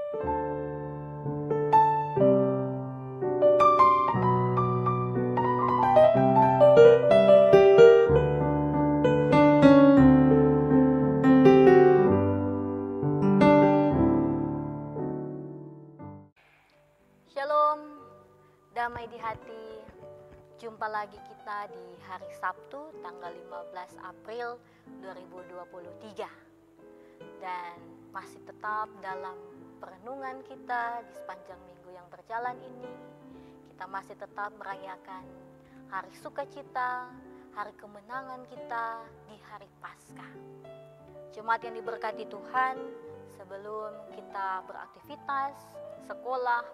Shalom, damai di hati. Jumpa lagi kita di hari Sabtu tanggal 15 April 2023. Dan masih tetap dalam perenungan kita di sepanjang minggu yang berjalan ini. Kita masih tetap merayakan hari sukacita, hari kemenangan kita di hari Paskah. Jemaat yang diberkati Tuhan, sebelum kita beraktivitas, sekolah,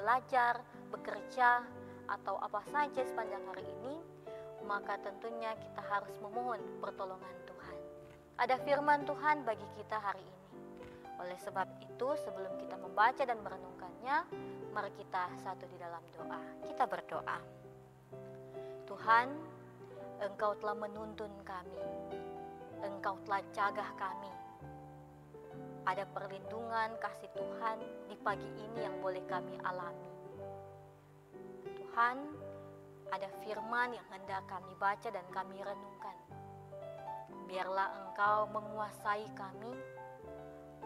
belajar, bekerja, atau apa saja sepanjang hari ini, maka tentunya kita harus memohon pertolongan Tuhan. Ada firman Tuhan bagi kita hari ini. Oleh sebab itu, sebelum kita membaca dan merenungkannya, mari kita satu di dalam doa. Kita berdoa. Tuhan, Engkau telah menuntun kami. Engkau telah jaga kami. Ada perlindungan kasih Tuhan di pagi ini yang boleh kami alami. Tuhan, ada firman yang hendak kami baca dan kami renungkan. Biarlah Engkau menguasai kami,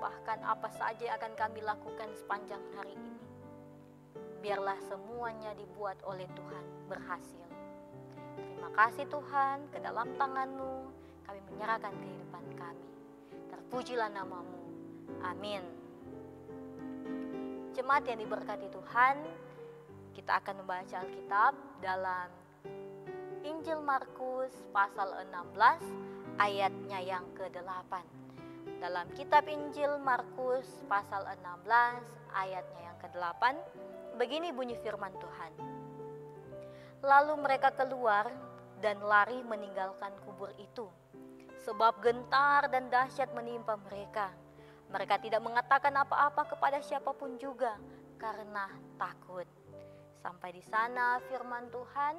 bahkan apa saja yang akan kami lakukan sepanjang hari ini. Biarlah semuanya dibuat oleh Tuhan berhasil. Terima kasih Tuhan, ke dalam tangan-Mu kami menyerahkan kehidupan kami. Terpujilah nama-Mu. Amin. Jemaat yang diberkati Tuhan, kita akan membaca Alkitab dalam Injil Markus pasal 16 ayatnya yang ke-8. Dalam kitab Injil Markus pasal 16 ayatnya yang ke-8, begini bunyi firman Tuhan. Lalu mereka keluar dan lari meninggalkan kubur itu, sebab gentar dan dahsyat menimpa mereka. Mereka tidak mengatakan apa-apa kepada siapapun juga karena takut. Sampai di sana firman Tuhan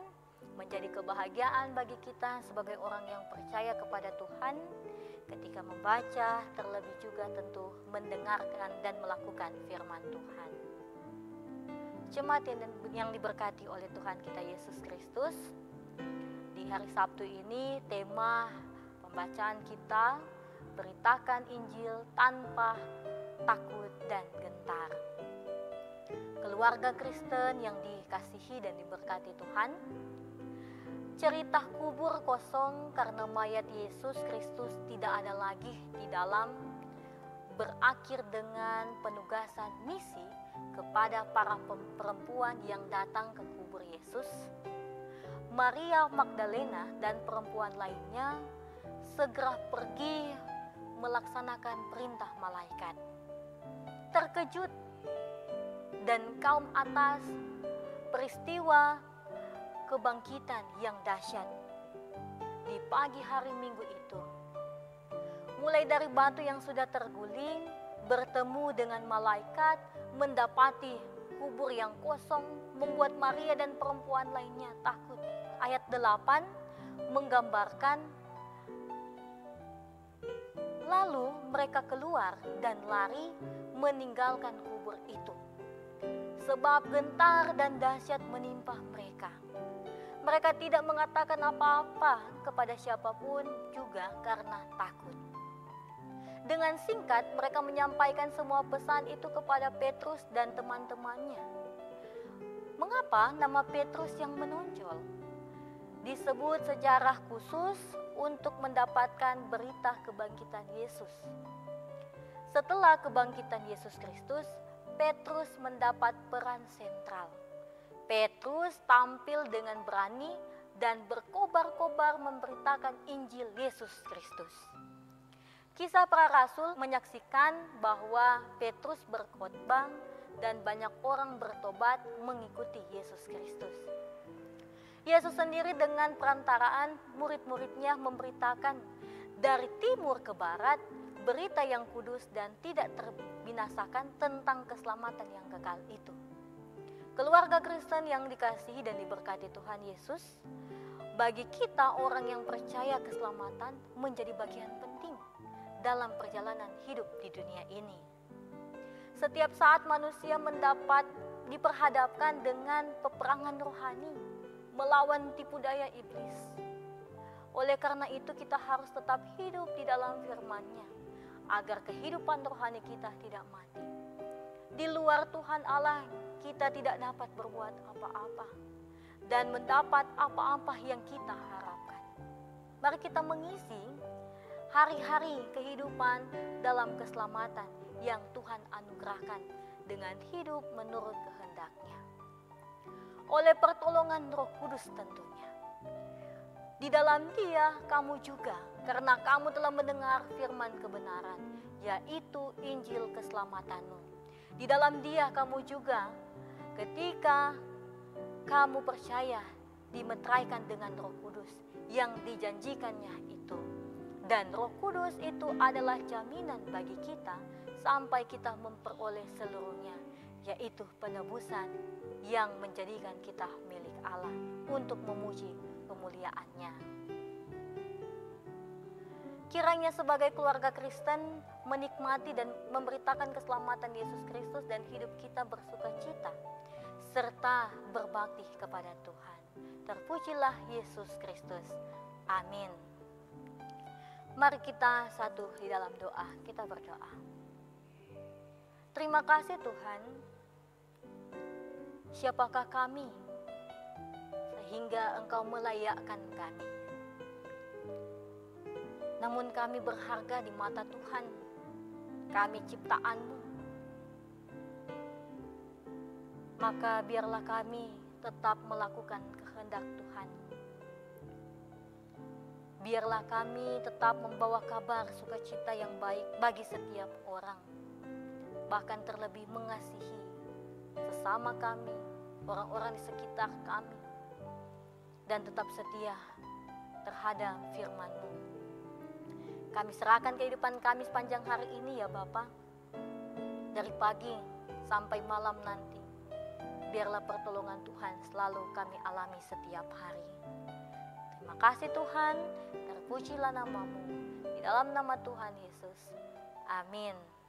menjadi kebahagiaan bagi kita sebagai orang yang percaya kepada Tuhan ketika membaca, terlebih juga tentu mendengarkan dan melakukan firman Tuhan. Jemaat yang diberkati oleh Tuhan kita Yesus Kristus, di hari Sabtu ini tema pembacaan kita beritakan Injil tanpa takut dan gentar. Keluarga Kristen yang dikasihi dan diberkati Tuhan, cerita kubur kosong karena mayat Yesus Kristus tidak ada lagi di dalam berakhir dengan penugasan misi kepada para perempuan yang datang ke kubur Yesus. Maria Magdalena dan perempuan lainnya segera pergi melaksanakan perintah malaikat. Terkejut dan kaum atas peristiwa kebangkitan yang dahsyat di pagi hari Minggu itu. Mulai dari batu yang sudah terguling, bertemu dengan malaikat, mendapati kubur yang kosong, membuat Maria dan perempuan lainnya takut. Ayat 8 menggambarkan, lalu mereka keluar dan lari meninggalkan kubur itu, sebab gentar dan dahsyat menimpa mereka. Mereka tidak mengatakan apa-apa kepada siapapun juga karena takut. Dengan singkat mereka menyampaikan semua pesan itu kepada Petrus dan teman-temannya. Mengapa nama Petrus yang menonjol? Disebut sejarah khusus untuk mendapatkan berita kebangkitan Yesus. Setelah kebangkitan Yesus Kristus, Petrus mendapat peran sentral. Petrus tampil dengan berani dan berkobar-kobar memberitakan Injil Yesus Kristus. Kisah para Rasul menyaksikan bahwa Petrus berkhotbah dan banyak orang bertobat mengikuti Yesus Kristus. Yesus sendiri dengan perantaraan murid-muridnya memberitakan dari timur ke barat berita yang kudus dan tidak terbinasakan tentang keselamatan yang kekal itu. Keluarga Kristen yang dikasihi dan diberkati Tuhan Yesus, bagi kita orang yang percaya keselamatan menjadi bagian penting dalam perjalanan hidup di dunia ini. Setiap saat manusia diperhadapkan dengan peperangan rohani melawan tipu daya iblis. Oleh karena itu kita harus tetap hidup di dalam firman-Nya agar kehidupan rohani kita tidak mati. Di luar Tuhan Allah kita tidak dapat berbuat apa-apa dan mendapat apa-apa yang kita harapkan. Mari kita mengisi hari-hari kehidupan dalam keselamatan yang Tuhan anugerahkan dengan hidup menurut kehendak-Nya. Oleh pertolongan Roh Kudus tentunya. Di dalam Dia kamu juga, karena kamu telah mendengar firman kebenaran, yaitu Injil keselamatanmu. Di dalam Dia kamu juga, ketika kamu percaya, dimeteraikan dengan Roh Kudus yang dijanjikannya itu. Dan Roh Kudus itu adalah jaminan bagi kita sampai kita memperoleh seluruhnya, yaitu penebusan yang menjadikan kita milik Allah untuk memuji kemuliaan-Nya. Kiranya sebagai keluarga Kristen menikmati dan memberitakan keselamatan Yesus Kristus dan hidup kita bersukacita serta berbakti kepada Tuhan. Terpujilah Yesus Kristus. Amin. Mari kita satu di dalam doa. Kita berdoa. Terima kasih Tuhan. Siapakah kami sehingga Engkau melayakkan kami? Namun kami berharga di mata Tuhan. Kami ciptaan-Mu. Maka biarlah kami tetap melakukan kehendak Tuhan. Biarlah kami tetap membawa kabar sukacita yang baik bagi setiap orang. Bahkan terlebih mengasihi sesama kami, orang-orang di sekitar kami. Dan tetap setia terhadap firman-Mu. Kami serahkan kehidupan kami sepanjang hari ini ya Bapa. Dari pagi sampai malam nanti. Biarlah pertolongan Tuhan selalu kami alami setiap hari. Terima kasih Tuhan, terpujilah nama-Mu. Di dalam nama Tuhan Yesus. Amin.